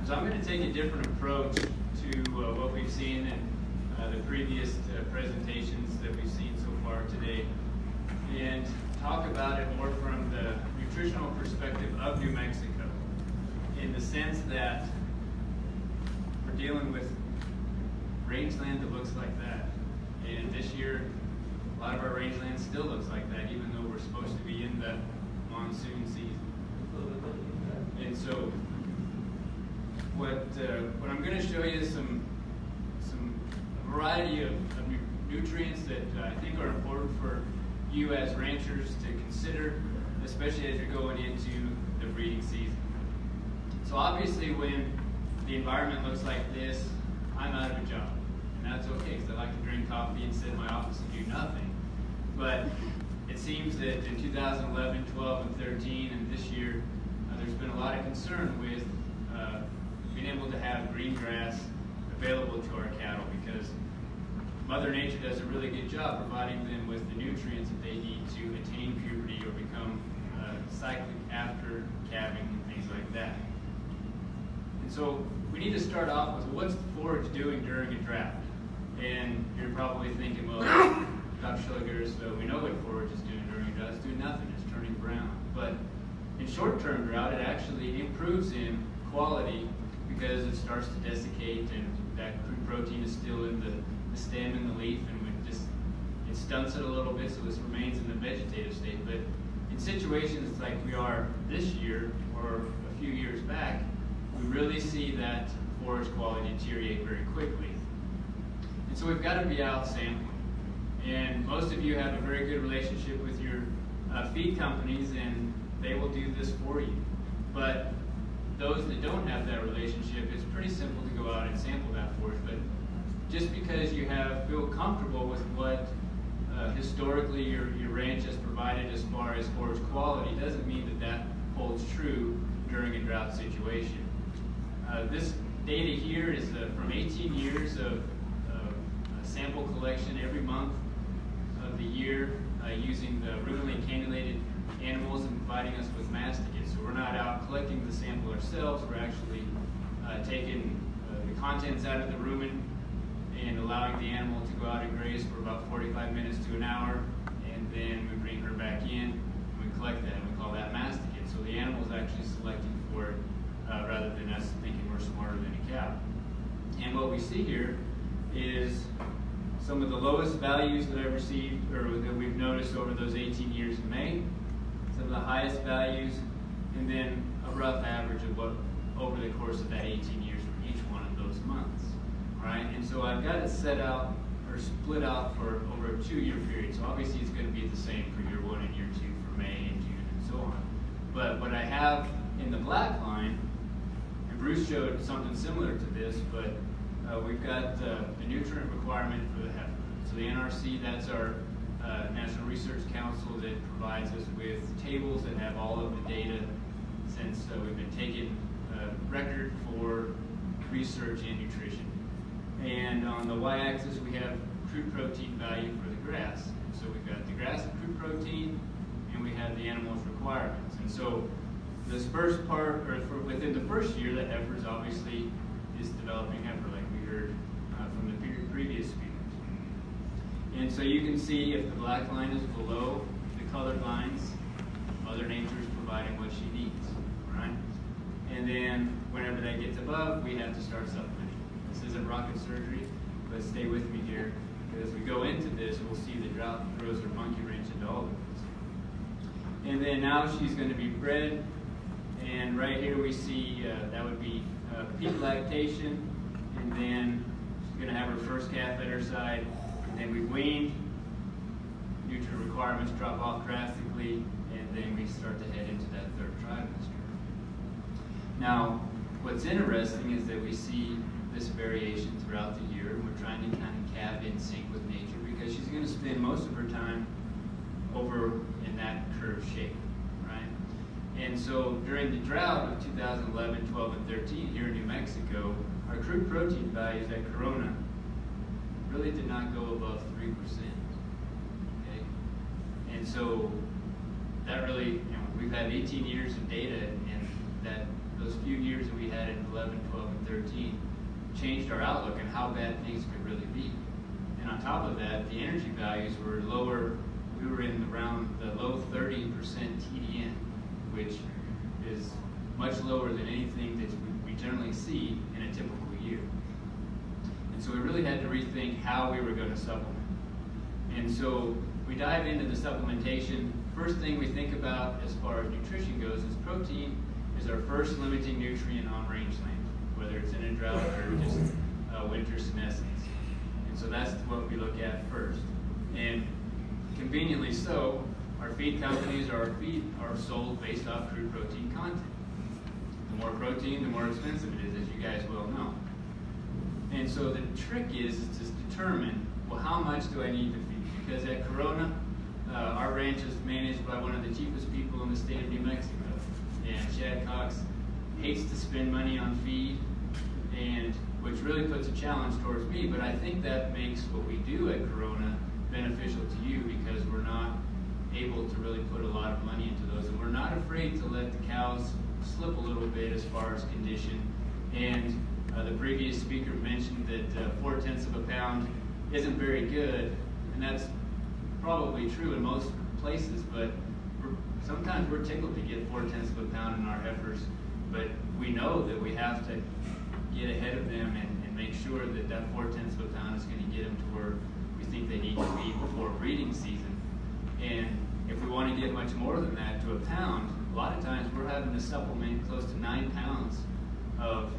So I'm going to take a different approach to what we've seen in the previous presentations that we've seen so far today, and talk about it more from the nutritional perspective of New Mexico, in the sense that we're dealing with rangeland that looks like that. And this year, a lot of our rangeland still looks like that, even though we're supposed to be in the monsoon season. And so, what I'm going to show you is some variety of nutrients that I think are important for you as ranchers to consider, especially as you're going into the breeding season. So obviously, when the environment looks like this, I'm out of a job. And that's okay, because I like to drink coffee and sit in my office and do nothing. But it seems that in 2011, 12, and 13, and this year, there's been a lot of concern with being able to have green grass available to our cattle, because Mother Nature does a really good job providing them with the nutrients that they need to attain puberty or become cyclic after calving and things like that. And so we need to start off with, what's the forage doing during a drought? And you're probably thinking, well, Dr. Scholljegerdes, so we know what forage is doing during a drought. It's doing nothing, it's turning brown. But in short-term drought, it actually improves in quality because it starts to desiccate, and that crude protein is still in the stem and the leaf, and it stunts it a little bit, so this remains in the vegetative state. But in situations like we are this year or a few years back, we really see that forage quality deteriorate very quickly. And so we've got to be out sampling. And most of you have a very good relationship with your feed companies, and they will do this for you. But those that don't have that relationship, it's pretty simple to go out and sample that forage. But just because you feel comfortable with what historically your ranch has provided as far as forage quality doesn't mean that that holds true during a drought situation. This data here is from 18 years of sample collection every month of the year using the ruminant cannulated animals and providing us with masticates. So we're not out collecting the sample ourselves, we're actually taking the contents out of the rumen and allowing the animal to go out and graze for about 45 minutes to an hour, and then we bring her back in and we collect that, and we call that masticate. So the animal is actually selecting for it rather than us thinking we're smarter than a cow. And what we see here is some of the lowest values that I've received, or that we've noticed over those 18 years in May, some of the highest values, and then a rough average of what over the course of that 18 years for each one of those months. All right, and so I've got it set out or split out for over a 2-year period. So obviously it's going to be the same for year 1 and year 2 for May and June and so on. But what I have in the black line, and Bruce showed something similar to this, but we've got the nutrient requirement for the heifer. So the NRC, that's our National Research Council that provides us with tables that have all of the data since we've been taking record for research and nutrition. And on the y-axis we have crude protein value for the grass. So we've got the grass crude protein, and we have the animal's requirements. And so this first part, or within the first year, the heifers obviously is developing heifer, like we heard from the previous speakers. And so you can see if the black line is below the colored lines, Mother Nature is providing what she needs, right? And then whenever that gets above, we have to start supplementing. This isn't rocket surgery, but stay with me here, because as we go into this, we'll see the drought throws her monkey wrench into all of this. And then now she's going to be bred, and right here we see that would be peak lactation, and then she's going to have her first calf at her side, and then we've weaned, nutrient requirements drop off drastically, and then we start to head into that third trimester. Now, what's interesting is that we see this variation throughout the year, and we're trying to kind of calve in sync with nature, because she's going to spend most of her time over in that curved shape, right? And so during the drought of 2011, 12, and 13 here in New Mexico, our crude protein values at Corona really did not go above 3%. Okay? And so that really, we've had 18 years of data, and that those few years that we had in 11 11, 12, and 13 changed our outlook on how bad things could really be. And on top of that, the energy values were lower. We were in around the low 30% TDN, which is much lower than anything that we generally see in a typical year. And so we really had to rethink how we were going to supplement. And so we dive into the supplementation. First thing we think about as far as nutrition goes is protein is our first limiting nutrient on rangeland, whether it's in a drought or just winter senescence. And so that's what we look at first. And conveniently so, our feed companies or our feed are sold based off crude protein content. The more protein, the more expensive it is, as you guys well know. And so the trick is to determine, well, how much do I need to feed? Because at Corona, our ranch is managed by one of the cheapest people in the state of New Mexico. And Chad Cox hates to spend money on feed, and which really puts a challenge towards me, but I think that makes what we do at Corona beneficial to you, because we're not able to really put a lot of money into those, and we're not afraid to let the cows slip a little bit as far as condition. And the previous speaker mentioned that 4/10 of a pound isn't very good, and that's probably true in most places, but sometimes we're tickled to get 4/10 of a pound in our heifers, but we know that we have to get ahead of them and make sure that that 4/10 of a pound is going to get them to where we think they need to be before breeding season. And if we want to get much more than that to a pound, a lot of times we're having to supplement close to 9 pounds of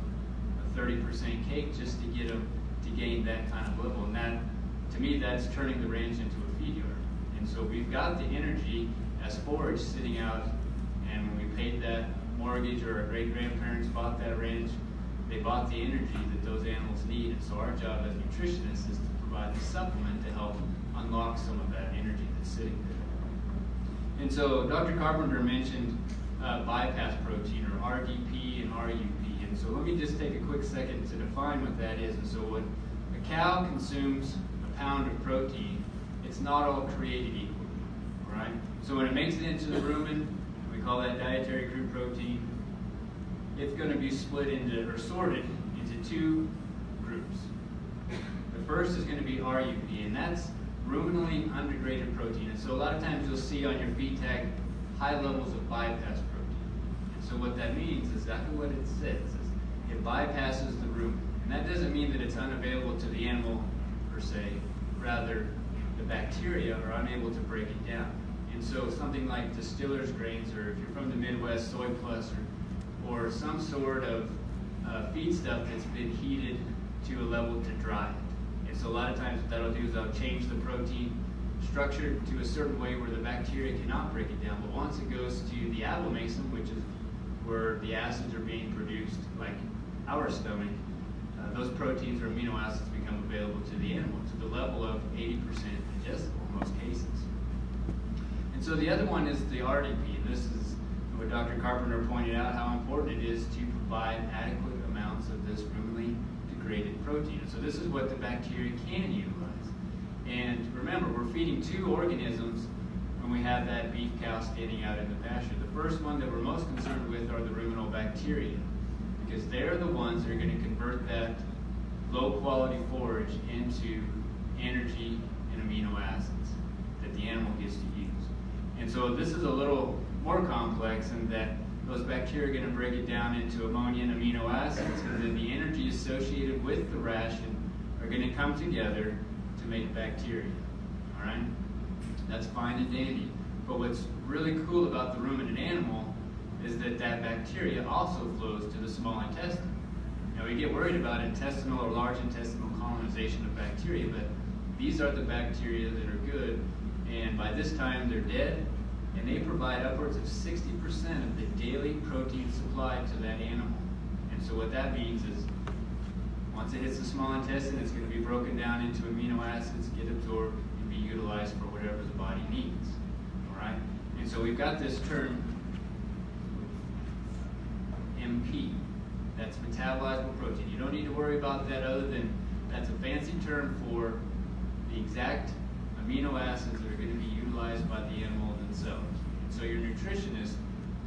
a 30% cake just to get them to gain that kind of level. And that, to me, that's turning the ranch into a feed yard. And so we've got the energy as forage sitting out, and when we paid that mortgage, or our great-grandparents bought that ranch, they bought the energy that those animals need. And so our job as nutritionists is to provide the supplement to help unlock some of that energy that's sitting there. And so Dr. Carpenter mentioned bypass protein, or RDP and RUP. And so let me just take a quick second to define what that is. And so when a cow consumes a pound of protein, it's not all created equally, right? So when it makes it into the rumen, we call that dietary crude protein, it's going to be split into, or sorted into 2 groups. The first is going to be RUP, and that's ruminally undegraded protein. And so a lot of times you'll see on your feed tag high levels of bypass protein. And so what that means is exactly what it says, is it bypasses the rumen. And that doesn't mean that it's unavailable to the animal per se, rather the bacteria are unable to break it down. And so something like distiller's grains, or if you're from the Midwest, Soy Plus, or some sort of feed stuff that's been heated to a level to dry it. And so a lot of times what that'll do is that'll change the protein structure to a certain way where the bacteria cannot break it down. But once it goes to the abomasum, which is where the acids are being produced, like our stomach, those proteins or amino acids become available to the animal to the level of 80% digestible in most cases. And so the other one is the RDP, and this is what Dr. Carpenter pointed out, how important it is to provide adequate amounts of this ruminally degraded protein. And so this is what the bacteria can utilize. And remember, we're feeding 2 organisms when we have that beef cow standing out in the pasture. The first one that we're most concerned with are the ruminal bacteria, because they're the ones that are going to convert that low quality forage into energy and amino acids that the animal gets to use. And so this is a little more complex in that those bacteria are going to break it down into ammonia and amino acids, and then the energy associated with the ration are going to come together to make bacteria. All right? That's fine and dandy. But what's really cool about the ruminant animal is that that bacteria also flows to the small intestine. Now, we get worried about intestinal or large intestinal colonization of bacteria, but these are the bacteria that are good, and by this time they're dead, and they provide upwards of 60% of the daily protein supply to that animal. And so what that means is once it hits the small intestine, it's going to be broken down into amino acids, get absorbed, and be utilized for whatever the body needs. All right? And so we've got this term MP. That's metabolizable protein. You don't need to worry about that, other than that's a fancy term for the exact amino acids that are going to be utilized by the animal themselves. So your nutritionist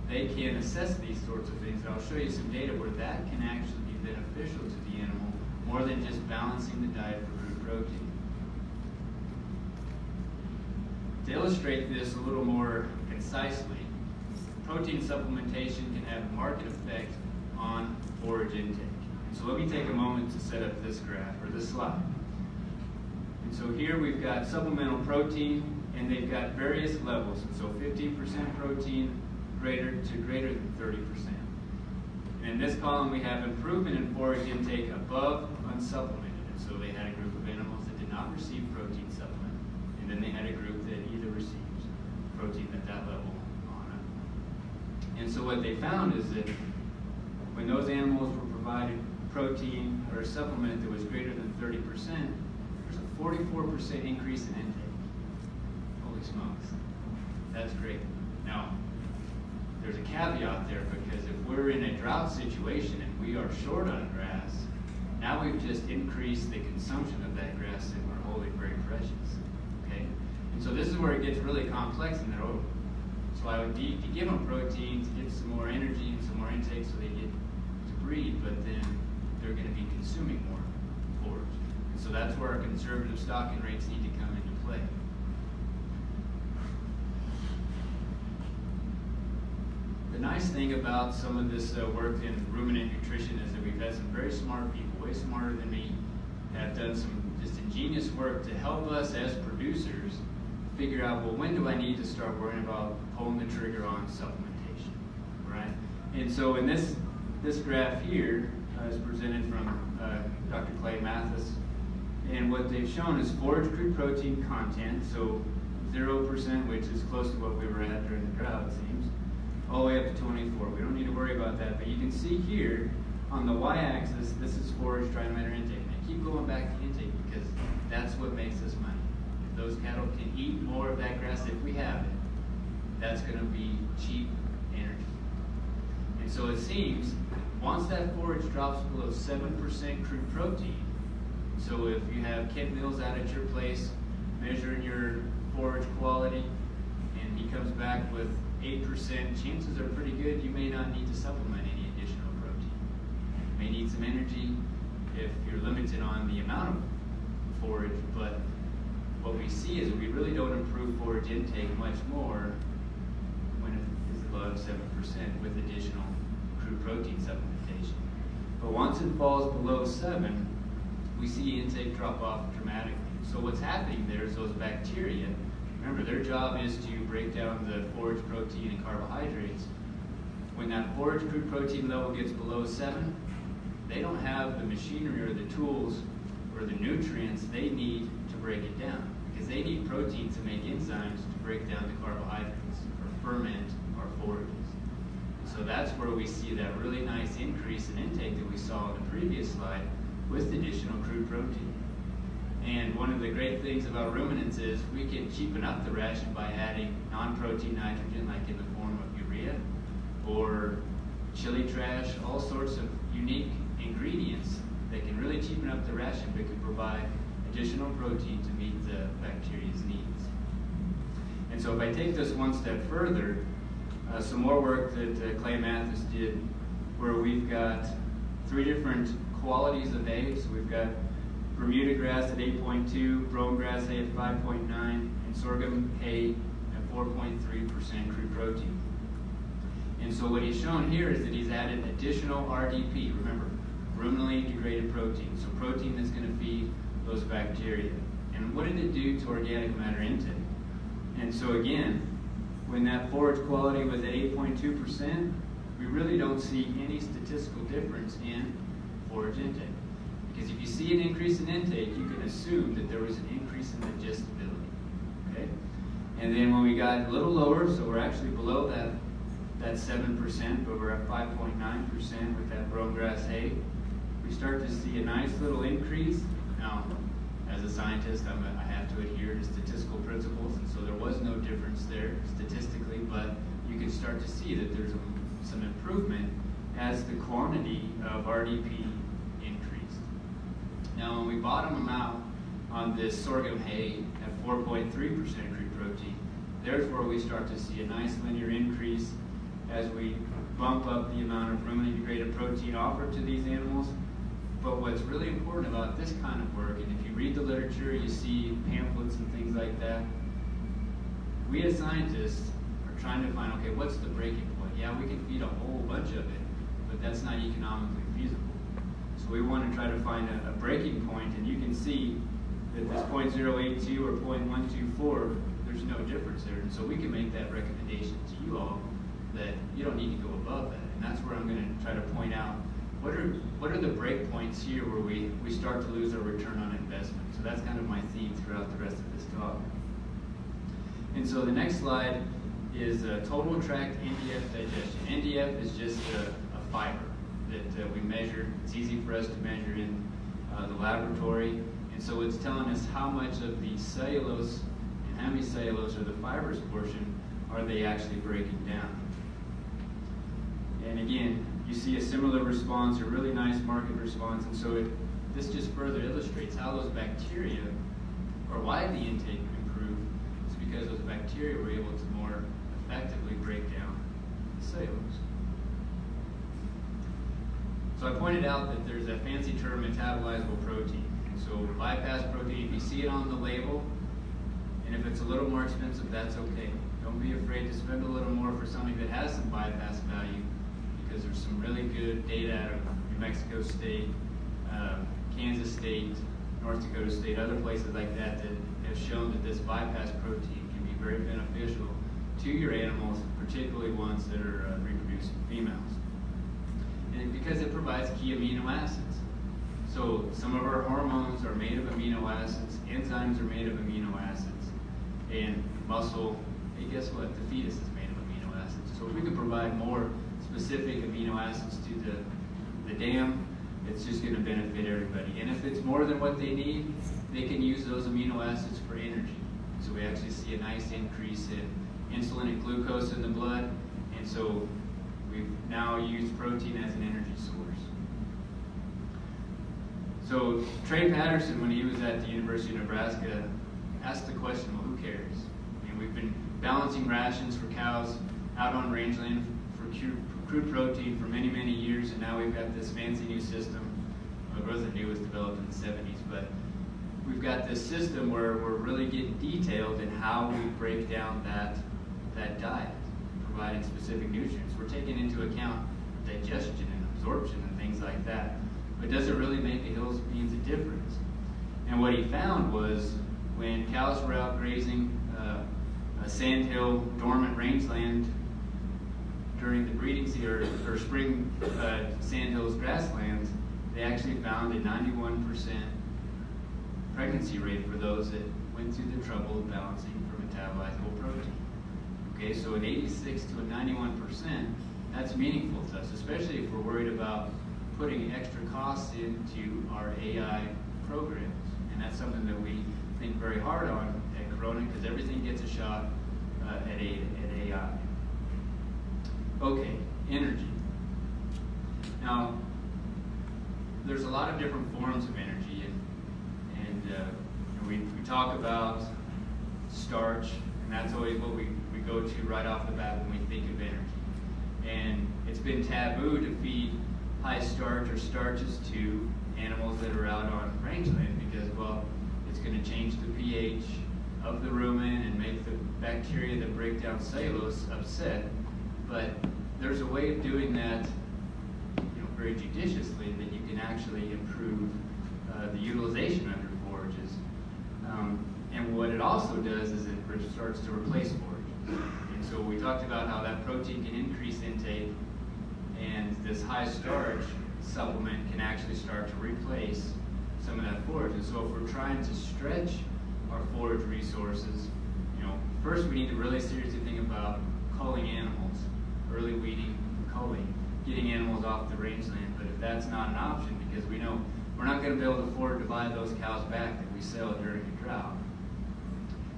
they can assess these sorts of things. And I'll show you some data where that can actually be beneficial to the animal more than just balancing the diet for crude protein. To illustrate this a little more concisely, protein supplementation can have a marked effect on forage intake. And so let me take a moment to set up this graph, or this slide. And so here we've got supplemental protein, and they've got various levels. And so 15% protein greater than 30%. And in this column we have improvement in forage intake above unsupplemented. And so they had a group of animals that did not receive protein supplement, and then they had a group that either received protein at that level on it. And so what they found is that when those animals were provided protein or a supplement that was greater than 30%, there's a 44% increase in intake. Holy smokes, that's great. Now, there's a caveat there, because if we're in a drought situation and we are short on grass, now we've just increased the consumption of that grass that we're holding very precious. Okay? And so this is where it gets really complex in that order. So I would need to give them protein to get some more energy and some more intake so they get to breed, but then they're going to be consuming more forage. And so that's where our conservative stocking rates need to come into play. The nice thing about some of this work in ruminant nutrition is that we've had some very smart people, way smarter than me, have done some just ingenious work to help us as producers figure out, well, when do I need to start worrying about pulling the trigger on supplementation, right? And so in this graph here is presented from Dr. Clay Mathis, and what they've shown is forage crude protein content, so 0%, which is close to what we were at during the drought, it seems, all the way up to 24. We don't need to worry about that, but you can see here on the y-axis, this is forage dry matter intake. And I keep going back to intake because that's what makes us money. If those cattle can eat more of that grass, if we have it, that's going to be cheap energy. And so it seems, once that forage drops below 7% crude protein, so if you have Kent Mills out at your place measuring your forage quality, and he comes back with 8%, chances are pretty good you may not need to supplement any additional protein. You may need some energy if you're limited on the amount of forage, but what we see is we really don't improve forage intake much more when it is above 7% with additional crude protein supplementation. But once it falls below 7, we see intake drop off dramatically. So what's happening there is those bacteria, remember, their job is to break down the forage protein and carbohydrates. When that forage crude protein level gets below 7, they don't have the machinery or the tools or the nutrients they need to break it down, because they need protein to make enzymes to break down the carbohydrates or ferment our forages. So that's where we see that really nice increase in intake that we saw in the previous slide with additional crude protein. And one of the great things about ruminants is we can cheapen up the ration by adding non-protein nitrogen, like in the form of urea or chili trash, all sorts of unique ingredients that can really cheapen up the ration but can provide additional protein to meet the bacteria's needs. And so if I take this one step further, some more work that Clay Mathis did, where we've got 3 different qualities of hay. So we've got Bermuda grass at 8.2, brome grass hay at 5.9, and sorghum hay at 4.3% crude protein. And so what he's shown here is that he's added additional RDP, remember, ruminantly degraded protein, so protein that's going to feed those bacteria. And what did it do to organic matter intake? And so again, when that forage quality was at 8.2%, we really don't see any statistical difference in forage intake. Because if you see an increase in intake, you can assume that there was an increase in digestibility. Okay? And then when we got a little lower, so we're actually below that 7%, but we're at 5.9% with that brome grass hay, we start to see a nice little increase. Now, as a scientist, I have to adhere to statistical principles, and so there was no difference there statistically, but you can start to see that there's some improvement as the quantity of RDP increased. Now, when we bottom them out on this sorghum hay at 4.3% crude protein, there's where we start to see a nice linear increase as we bump up the amount of ruminant degraded protein offered to these animals. But what's really important about this kind of work, and if you read the literature, you see pamphlets and things like that, we as scientists are trying to find, okay, what's the breaking point? Yeah, we can feed a whole bunch of it, but that's not economically feasible. So we want to try to find a breaking point, and you can see that this 0.082 or 0.124, there's no difference there. And so we can make that recommendation to you all that you don't need to go above that. And that's where I'm going to try to point out what are the break points here where we start to lose our return on investment. So that's kind of my theme throughout the rest of this talk. And so the next slide is total tract NDF digestion. NDF is just a fiber that we measure. It's easy for us to measure in the laboratory. And so it's telling us how much of the cellulose and hemicellulose, or the fibrous portion, are they actually breaking down. And again, you see a similar response, a really nice marked response. And so this just further illustrates how those bacteria, or why the intake improved, is because those bacteria were able to more effectively break down the cellulose. So I pointed out that there's a fancy term, metabolizable protein. And so bypass protein, if you see it on the label, and if it's a little more expensive, that's okay. Don't be afraid to spend a little more for something that has some bypass value, because there's some really good data out of New Mexico State, Kansas State, North Dakota State, other places like that that have shown that this bypass protein can be very beneficial to your animals, particularly ones that are reproducing females. And because it provides key amino acids. So some of our hormones are made of amino acids, enzymes are made of amino acids, and muscle, hey, guess what? The fetus is made of amino acids. So if we can provide more specific amino acids to the dam, it's just going to benefit everybody. And if it's more than what they need, they can use those amino acids for energy. So we actually see a nice increase in insulin and glucose in the blood, and so we've now used protein as an energy source. So Trey Patterson, when he was at the University of Nebraska, asked the question, well, who cares? I mean, we've been balancing rations for cows out on rangeland for crude protein for many, many years, and now we've got this fancy new system. Well, it wasn't new, it was developed in the 70s, but we've got this system where we're really getting detailed in how we break down that diet, providing specific nutrients. We're taking into account digestion and absorption and things like that. But does it really make a hills beans a difference? And what he found was when cows were out grazing a sandhill dormant rangeland during the breeding season or spring sandhills grasslands, they actually found a 91% pregnancy rate for those that went through the trouble of balancing for metabolizable protein. Okay, so an 86 to a 91%, that's meaningful to us, especially if we're worried about putting extra costs into our AI programs. And that's something that we think very hard on at Corona, because everything gets a shot at AI. Okay, energy. Now, there's a lot of different forms of energy, and we talk about starch, and that's always what we go to right off the bat when we think of energy. And it's been taboo to feed high starch or starches to animals that are out on rangeland because, well, it's going to change the pH of the rumen and make the bacteria that break down cellulose upset. But there's a way of doing that, very judiciously, that you can actually improve the utilization of your forages. And what it also does is it starts to replace forage. And so we talked about how that protein can increase intake, and this high starch supplement can actually start to replace some of that forage. And so if we're trying to stretch our forage resources, first we need to really seriously think about culling animals, early weeding, culling, getting animals off the rangeland. But if that's not an option, because we know we're not going to be able to afford to buy those cows back that we sell during a drought,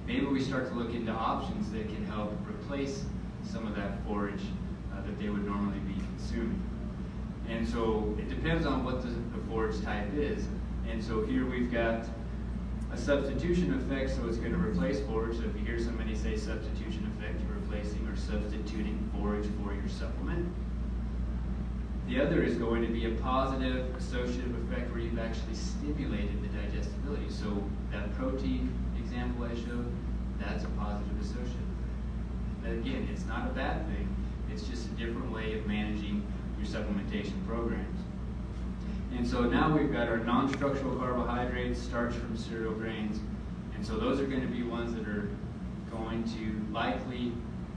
maybe we start to look into options that can help replace some of that forage that they would normally be consuming. And so it depends on what the forage type is. And so here we've got a substitution effect, so it's going to replace forage. So if you hear somebody say substitution effect, you replace replacing or substituting forage for your supplement. The other is going to be a positive associative effect where you've actually stimulated the digestibility. So that protein example I showed, that's a positive associative effect. But again, it's not a bad thing. It's just a different way of managing your supplementation programs. And so now we've got our non-structural carbohydrates, starch from cereal grains. And so those are going to be ones that are going to likely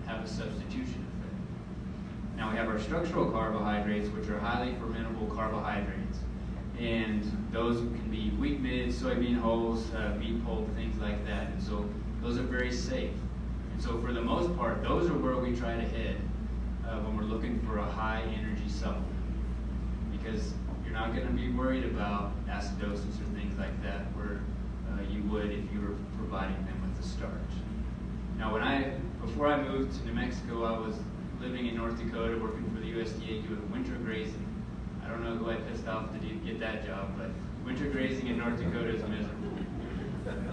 have a substitution effect. Now we have our structural carbohydrates, which are highly fermentable carbohydrates. And those can be wheat midds, soybean hulls, beet pulp, things like that. And so those are very safe. And so for the most part, those are where we try to head when we're looking for a high energy supplement. Because you're not going to be worried about acidosis or things like that where you would if you were providing them with the starch. Now before I moved to New Mexico, I was living in North Dakota working for the USDA doing winter grazing. I don't know who I pissed off to get that job, but winter grazing in North Dakota is miserable.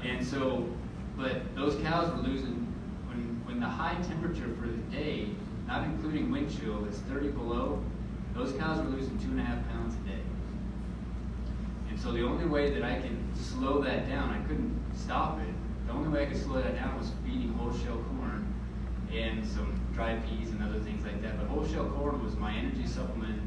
And so, but those cows were losing, when the high temperature for the day, not including wind chill, is 30 below, those cows were losing 2.5 pounds a day. And so the only way that I can slow that down, I couldn't stop it. The only way I could slow that down was feeding whole shell corn and some dried peas and other things like that. But whole shell corn was my energy supplement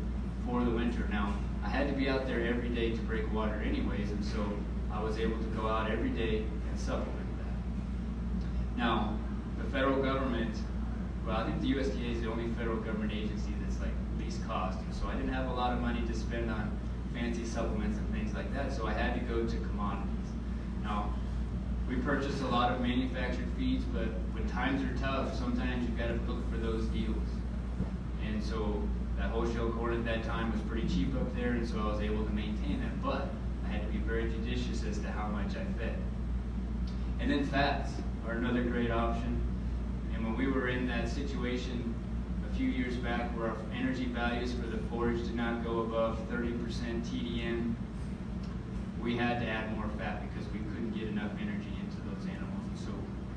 for the winter. Now, I had to be out there every day to break water anyways, and so I was able to go out every day and supplement that. Now, the federal government, well, I think the USDA is the only federal government agency that's like least cost, and so I didn't have a lot of money to spend on fancy supplements and things like that, so I had to go to commodities. Now, we purchased a lot of manufactured feeds, but when times are tough, sometimes you've got to look for those deals. And so that whole shell corn at that time was pretty cheap up there, and so I was able to maintain that, but I had to be very judicious as to how much I fed. And then fats are another great option. And when we were in that situation a few years back where our energy values for the forage did not go above 30% TDN, we had to add more fat because we couldn't get enough energy into those animals. And so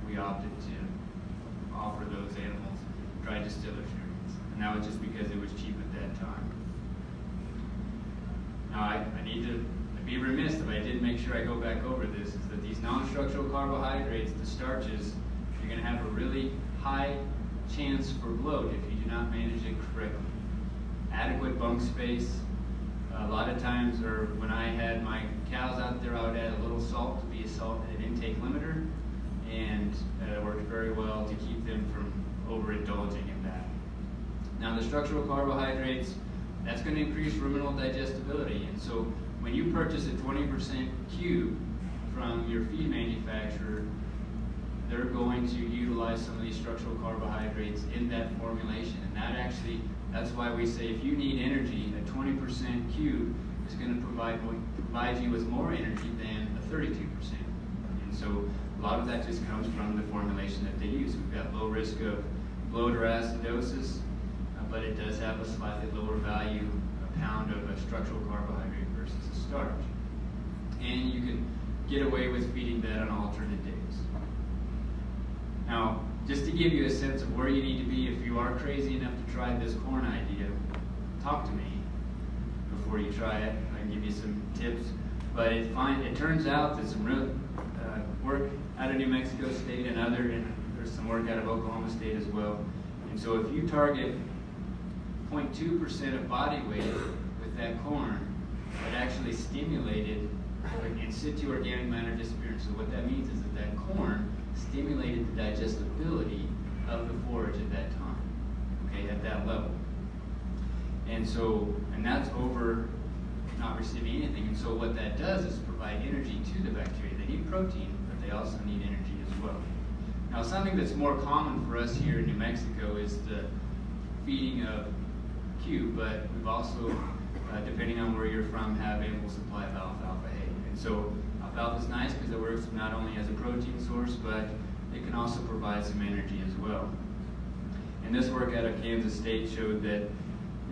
we opted to offer those animals dry distillers grains. And that was just because it was cheap at that time. Now I need to be remiss if I didn't make sure I go back over this, is that these non-structural carbohydrates, the starches, you're going to have a really high chance for bloat if you do not manage it correctly. Adequate bunk space. A lot of times, or when I had my cows out there, I would add a little salt to be an intake limiter, and it worked very well to keep them from overindulging in that. Now the structural carbohydrates, that's going to increase ruminal digestibility, and so when you purchase a 20% cube from your feed manufacturer, they're going to utilize some of these structural carbohydrates in that formulation. And that's why we say if you need energy, a 20% cube is going to provide you with more energy than a 32%. And so a lot of that just comes from the formulation that they use. We've got low risk of bloat or acidosis, but it does have a slightly lower value, a pound of a structural carbohydrate versus a starch. And you can get away with feeding that on alternate days. Now, just to give you a sense of where you need to be if you are crazy enough to try this corn idea, talk to me before you try it. I can give you some tips. But it turns out that some real work out of New Mexico State and there's some work out of Oklahoma State as well. And so if you target 0.2% of body weight with that corn, it actually stimulated in situ organic matter disappearance. So what that means is that corn stimulated the digestibility of the forage at that time, okay, at that level. And that's over not receiving anything. And so what that does is provide energy to the bacteria. They need protein, but they also need energy as well. Now, something that's more common for us here in New Mexico is the feeding of cube, but we've also, depending on where you're from, have ample supply of alfalfa hay. And so alfalfa is nice because it works not only as a protein source, but it can also provide some energy as well. And this work out of Kansas State showed that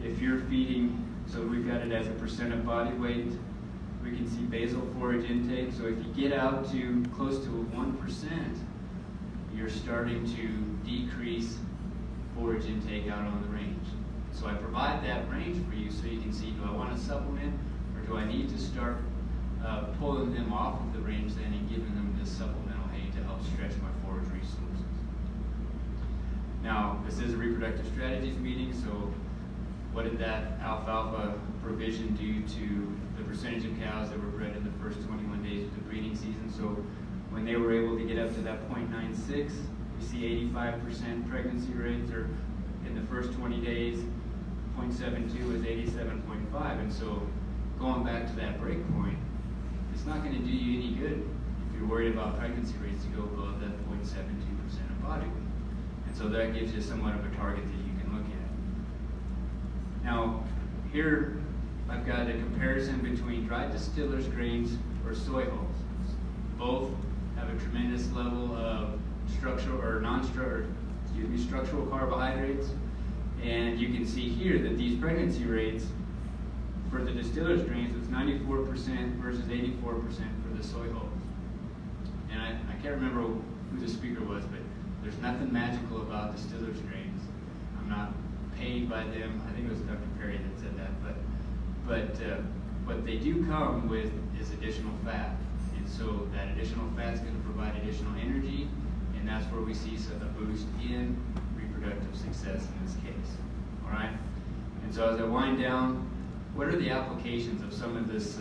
if you're feeding, so we've got it as a percent of body weight, we can see basal forage intake. So if you get out to close to 1%, you're starting to decrease forage intake out on the range. So I provide that range for you so you can see, do I want to supplement, or do I need to start pulling them off of the range then and giving them this supplemental hay to help stretch my forage resources. Now, this is a reproductive strategies meeting, so what did that alfalfa provision do to the percentage of cows that were bred in the first 21 days of the breeding season? So when they were able to get up to that 0.96, we see 85% pregnancy rates, or in the first 20 days, 0.72 is 87.5. And so going back to that break point, it's not going to do you any good if you're worried about pregnancy rates to go above that 0.72% of body weight. And so that gives you somewhat of a target that you can look at. Now, here I've got a comparison between dried distillers grains or soy hulls. Both have a tremendous level of structural carbohydrates. And you can see here that these pregnancy rates for the distillers grains was 94% versus 84% for the soy hulls. And I can't remember who the speaker was, but there's nothing magical about distillers grains. I'm not paid by them. I think it was Dr. Perry that said that. But what they do come with is additional fat. And so that additional fat is going to provide additional energy, and that's where we see a boost in reproductive success in this case. All right? And so as I wind down, what are the applications of some of these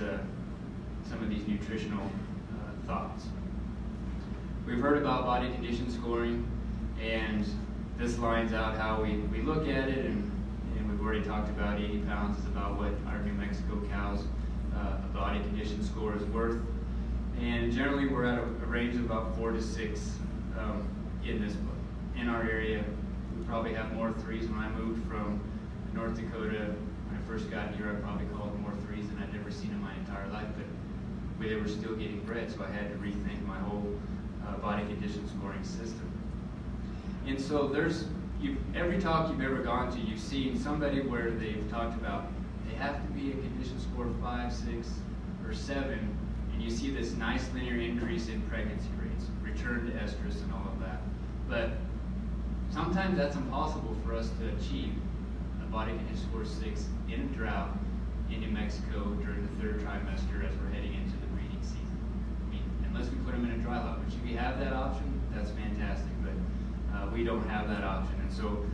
nutritional thoughts? We've heard about body condition scoring, and this lines out how we look at it, and we've already talked about 80 pounds is about what our New Mexico cows' body condition score is worth. And generally we're at a range of about 4 to 6 in this book. In our area, we probably have more 3s. When I moved from North Dakota, when I first got here, I probably called more 3s than I'd ever seen in my entire life, but they were still getting bred, so I had to rethink my whole body condition scoring system. And so every talk you've ever gone to, you've seen somebody where they've talked about they have to be a condition score of 5, 6, or 7, and you see this nice linear increase in pregnancy rates, return to estrus and all of that. But sometimes that's impossible for us to achieve a body condition score 6 in a drought in New Mexico during the 3rd trimester as we're heading into the breeding season. I mean, unless we put them in a dry lot, which if you have that option, that's fantastic, but we don't have that option. And so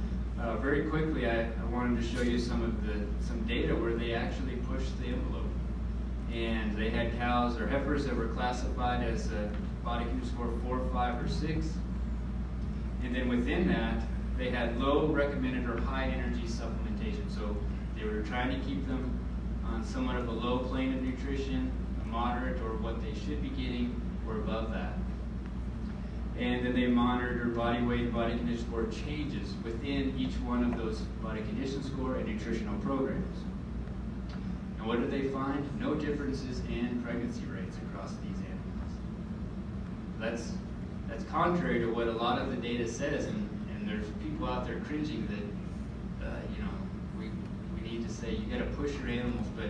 very quickly, I wanted to show you some data where they actually pushed the envelope. And they had cows or heifers that were classified as a body condition score 4, 5, or 6. And then within that, they had low recommended or high energy supplementation. So they were trying to keep them on somewhat of a low plane of nutrition, a moderate, or what they should be getting, or above that. And then they monitored body weight, body condition score changes within each one of those body condition score and nutritional programs. And what did they find? No differences in pregnancy rates across these animals. That's contrary to what a lot of the data says, and there's people out there cringing that we need to say you got to push your animals, but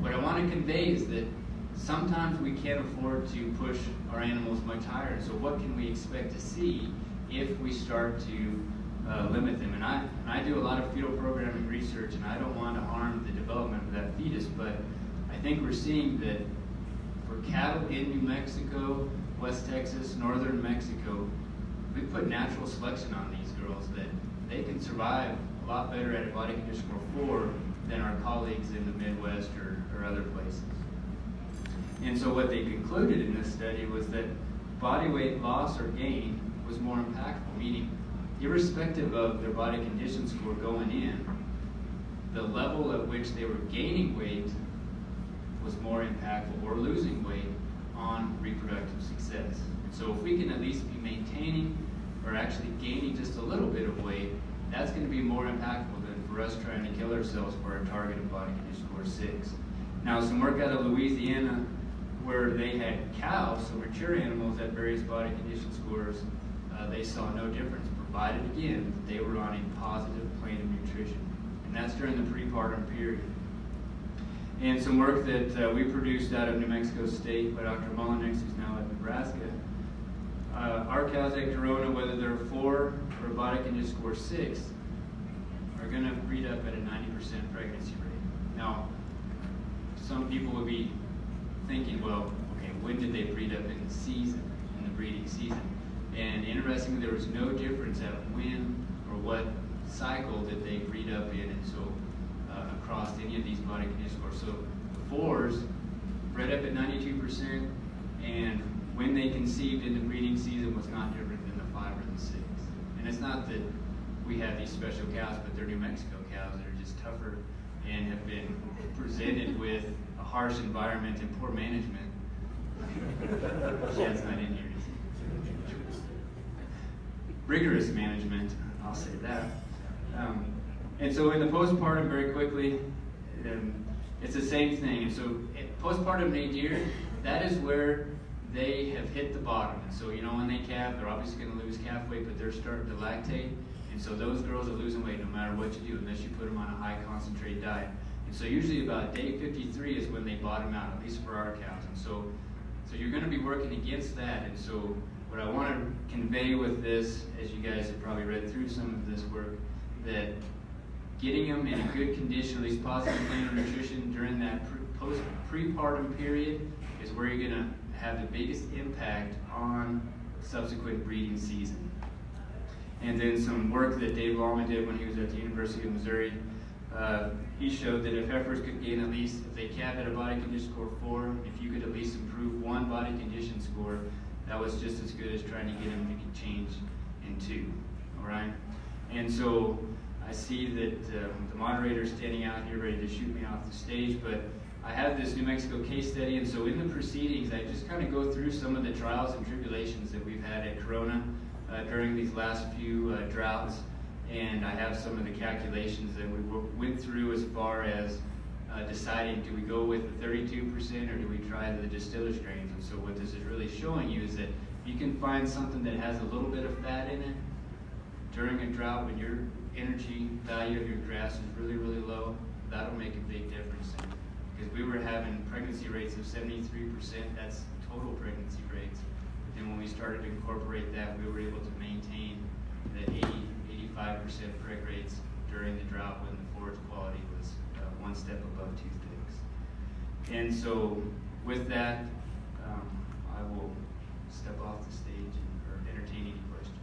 what I want to convey is that sometimes we can't afford to push our animals much higher. So what can we expect to see if we start to limit them? And I do a lot of fetal programming research, and I don't want to harm the development of that fetus, but I think we're seeing that for cattle in New Mexico, West Texas, northern Mexico, we put natural selection on these girls that they can survive a lot better at a body condition score 4 than our colleagues in the Midwest or other places. And so what they concluded in this study was that body weight loss or gain was more impactful, meaning irrespective of their body condition score going in, the level at which they were gaining weight was more impactful, or losing weight on reproductive success. So if we can at least be maintaining or actually gaining just a little bit of weight, that's going to be more impactful than for us trying to kill ourselves for our target of body condition score 6. Now, some work out of Louisiana where they had cows, so mature animals at various body condition scores, they saw no difference, provided again that they were on a positive plane of nutrition. And that's during the prepartum period. And some work that we produced out of New Mexico State by Dr. Mullenix, who's now at Nebraska, our cows at Corona, whether they're 4 or a body condition score 6, are going to breed up at a 90% pregnancy rate. Now, some people would be thinking, well, okay, when did they breed up in the season, in the breeding season? And interestingly, there was no difference at when or what cycle that they breed up in, and so across any of these body condition scores. So the 4s bred up at 92%, and when they conceived in the breeding season was not different than the 5 or the 6. And it's not that we have these special cows, but they're New Mexico cows that are just tougher and have been presented with a harsh environment and poor management. That's not in here. Rigorous management, I'll say that. And so in the postpartum, very quickly, it's the same thing. And so postpartum nadir, that is where they have hit the bottom. And so, you know, when they calve, they're obviously going to lose calf weight, but they're starting to lactate. And so those girls are losing weight no matter what you do, unless you put them on a high concentrate diet. And so usually about day 53 is when they bottom out, at least for our cows. And so you're going to be working against that. And so what I want to convey with this, as you guys have probably read through some of this work, that getting them in a good condition, at least positive planar nutrition during that prepartum period, is where you're going to have the biggest impact on subsequent breeding season. And then some work that Dave Lallman did when he was at the University of Missouri, he showed that if heifers could gain at least, if they calve at a body condition score 4, if you could at least improve 1 body condition score, that was just as good as trying to get them to change in 2, all right? And so I see that the moderator's standing out here ready to shoot me off the stage, but I have this New Mexico case study, and so in the proceedings, I just kind of go through some of the trials and tribulations that we've had at Corona during these last few droughts, and I have some of the calculations that we went through as far as deciding, do we go with the 32% or do we try the distiller strains? And so what this is really showing you is that you can find something that has a little bit of fat in it during a drought when your energy value of your grass is really, really low. That'll make a big difference. Because we were having pregnancy rates of 73%, that's total pregnancy rates. But then when we started to incorporate that, we were able to maintain the 85% preg rates during the drought when the forage quality was 1 step above toothpicks. And so with that, I will step off the stage or entertain any questions.